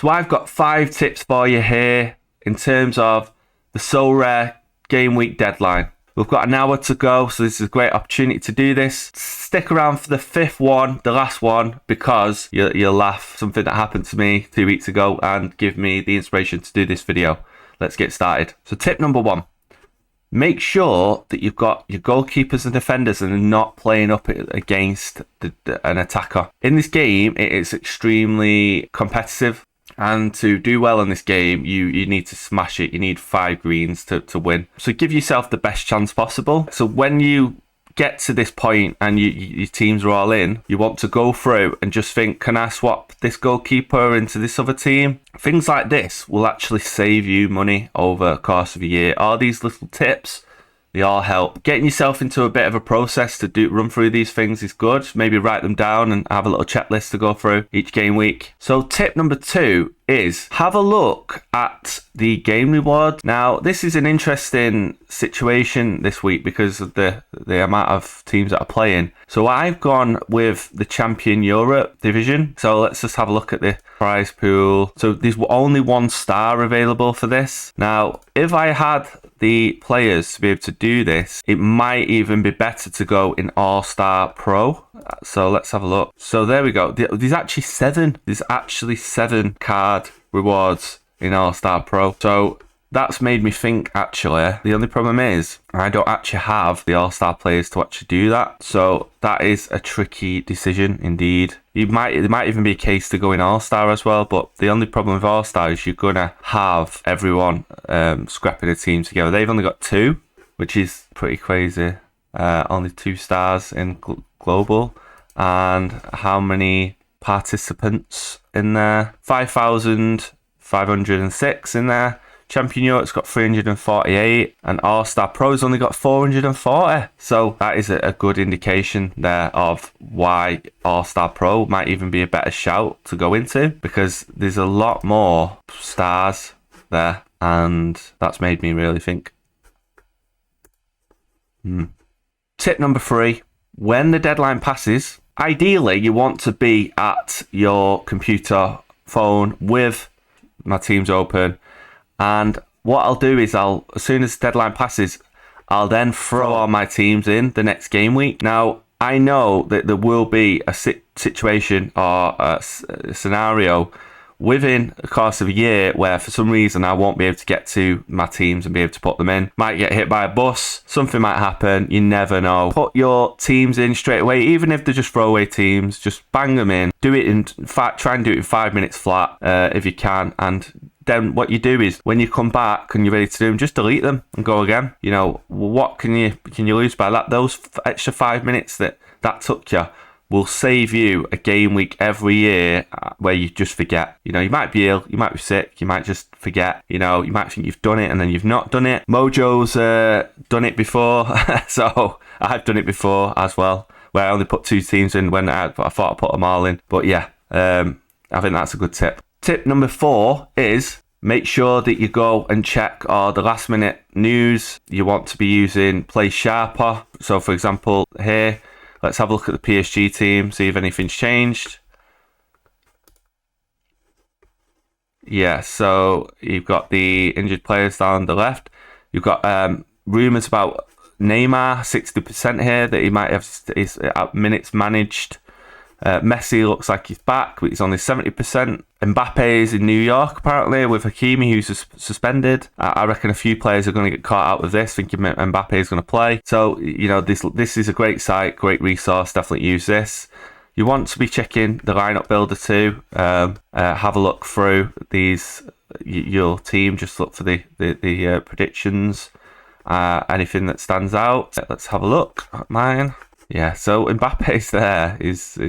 So I've got 5 tips for you here in terms of the Sorare Gameweek Deadline. We've got an hour to go, so this is a great opportunity to do this. Stick around for the 5th one, the last one, because you'll laugh something that happened to me 2 weeks ago and give me the inspiration to do this video. Let's get started. So tip number 1. Make sure that you've got your goalkeepers and defenders and are not playing up against an attacker. In this game, it is extremely competitive. And to do well in this game, you need to smash it. You need 5 greens to win. So give yourself the best chance possible. So when you get to this point and your teams are all in, you want to go through and just think, can I swap this goalkeeper into this other team? Things like this will actually save you money over the course of a year. All these little tips, they all help. Getting yourself into a bit of a process to run through these things is good. Maybe write them down and have a little checklist to go through each game week. So tip number 2 is have a look at the game reward. Now, this is an interesting situation this week because of the amount of teams that are playing. So I've gone with the Champion Europe division. So let's just have a look at the prize pool. So there's only 1 star available for this. Now, if I had the players to be able to do this, it might even be better to go in All-Star Pro. So let's have a look. So there we go. There's actually 7. There's actually 7 card rewards in All-Star Pro. So that's made me think, actually, the only problem is I don't actually have the All-Star players to actually do that. So that is a tricky decision indeed. There might even be a case to go in All-Star as well, but the only problem with All-Star is you're going to have everyone scrapping a team together. They've only got 2, which is pretty crazy. Only 2 stars in global. And how many participants in there? 5,506 in there. Champion Europe's got 348 and All-Star Pro's only got 440. So that is a good indication there of why All-Star Pro might even be a better shout to go into, because there's a lot more stars there, and that's made me really think. Tip number 3, when the deadline passes, ideally you want to be at your computer, phone with my teams open. And what I'll do is as soon as the deadline passes, I'll then throw all my teams in the next game week. Now, I know that there will be a situation or a scenario within the course of a year where for some reason I won't be able to get to my teams and be able to put them in. Might get hit by a bus, something might happen, you never know. Put your teams in straight away, even if they're just throwaway teams, just bang them in. Do it in fact, try and do it in 5 minutes flat if you can, and then what you do is when you come back and you're ready to do them, just delete them and go again. You know, what can you lose by that? Those extra 5 minutes that took you will save you a game week every year where you just forget. You know, you might be ill, you might be sick, you might just forget. You know, you might think you've done it and then you've not done it. Mojo's done it before, so I've done it before as well, where I only put 2 teams in when I thought I put them all in. But yeah, I think that's a good tip. Tip number 4 is make sure that you go and check all the last minute news. You want to be using Play Sharper. So for example, here, let's have a look at the PSG team, see if anything's changed. Yeah, so you've got the injured players down the left. You've got rumours about Neymar, 60% here, that he might have his minutes managed. Messi looks like he's back, but he's only 70%. Mbappe is in New York, apparently, with Hakimi, who's suspended. I reckon a few players are going to get caught out with this, thinking Mbappe is going to play. So, you know, this is a great site, great resource. Definitely use this. You want to be checking the lineup builder too. Have a look through your team. Just look for the predictions. Anything that stands out. Let's have a look at mine. Yeah, so Mbappe's there is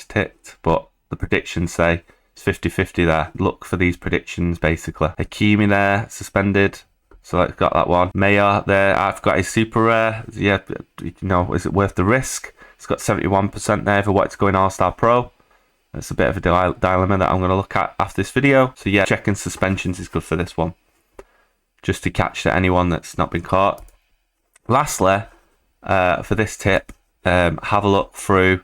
ticked, but the predictions say it's 50-50 there. Look for these predictions, basically. Hakimi there, suspended. So I've got that one. Mayer there, I've got his super rare. Yeah, you know, is it worth the risk? It's got 71% there if I want to go in All-Star Pro. That's a bit of a dilemma that I'm going to look at after this video. So yeah, checking suspensions is good for this one, just to catch anyone that's not been caught. Lastly, for this tip, have a look through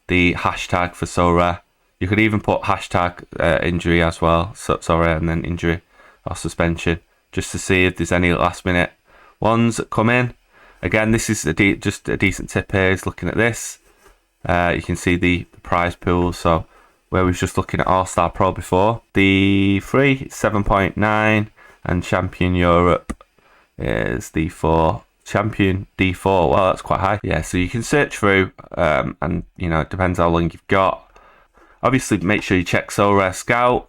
the hashtag for Sorare. You could even put hashtag injury as well, sorry, and then injury or suspension, just to see if there's any last minute ones that come in. Again, this is just a decent tip here is looking at this. You can see the prize pool. So where we was just looking at All-Star Pro before, the free 7.9 and Champion Europe is the 4. Champion D4, well, that's quite high. Yeah, so you can search through, and you know, it depends how long you've got. Obviously, make sure you check SorareScout.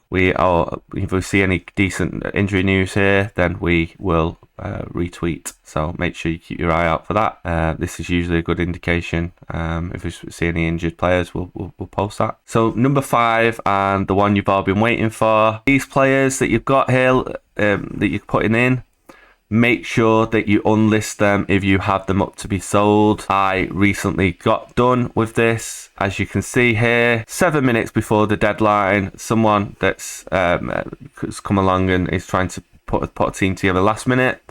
If we see any decent injury news here, then we will retweet. So make sure you keep your eye out for that. This is usually a good indication. If we see any injured players, we'll post that. So number 5, and the one you've all been waiting for. These players that you've got here, that you're putting in, make sure that you unlist them if you have them up to be sold. I recently got done with this. As you can see here, 7 minutes before the deadline, someone that's come along and is trying to put a team together last minute,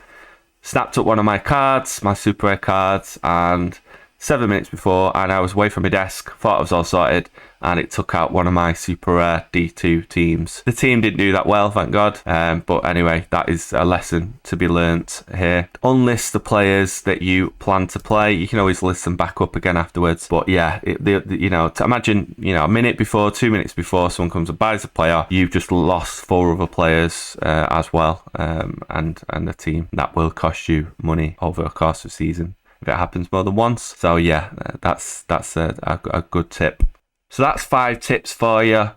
snapped up one of my cards, my Super Rare cards, and 7 minutes before, and I was away from my desk, thought I was all sorted, and it took out one of my Super Rare D2 teams. The team didn't do that well, thank God. But anyway, that is a lesson to be learnt here. Unlist the players that you plan to play. You can always list them back up again afterwards. But yeah, you know, to imagine, you know, a minute before, 2 minutes before someone comes and buys a player, you've just lost 4 other players as well, and the team. That will cost you money over the course of the season if it happens more than once. So yeah, that's a good tip. So that's 5 tips for you.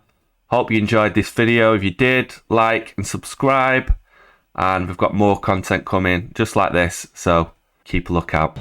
Hope you enjoyed this video. If you did, like and subscribe. And we've got more content coming just like this. So keep a lookout.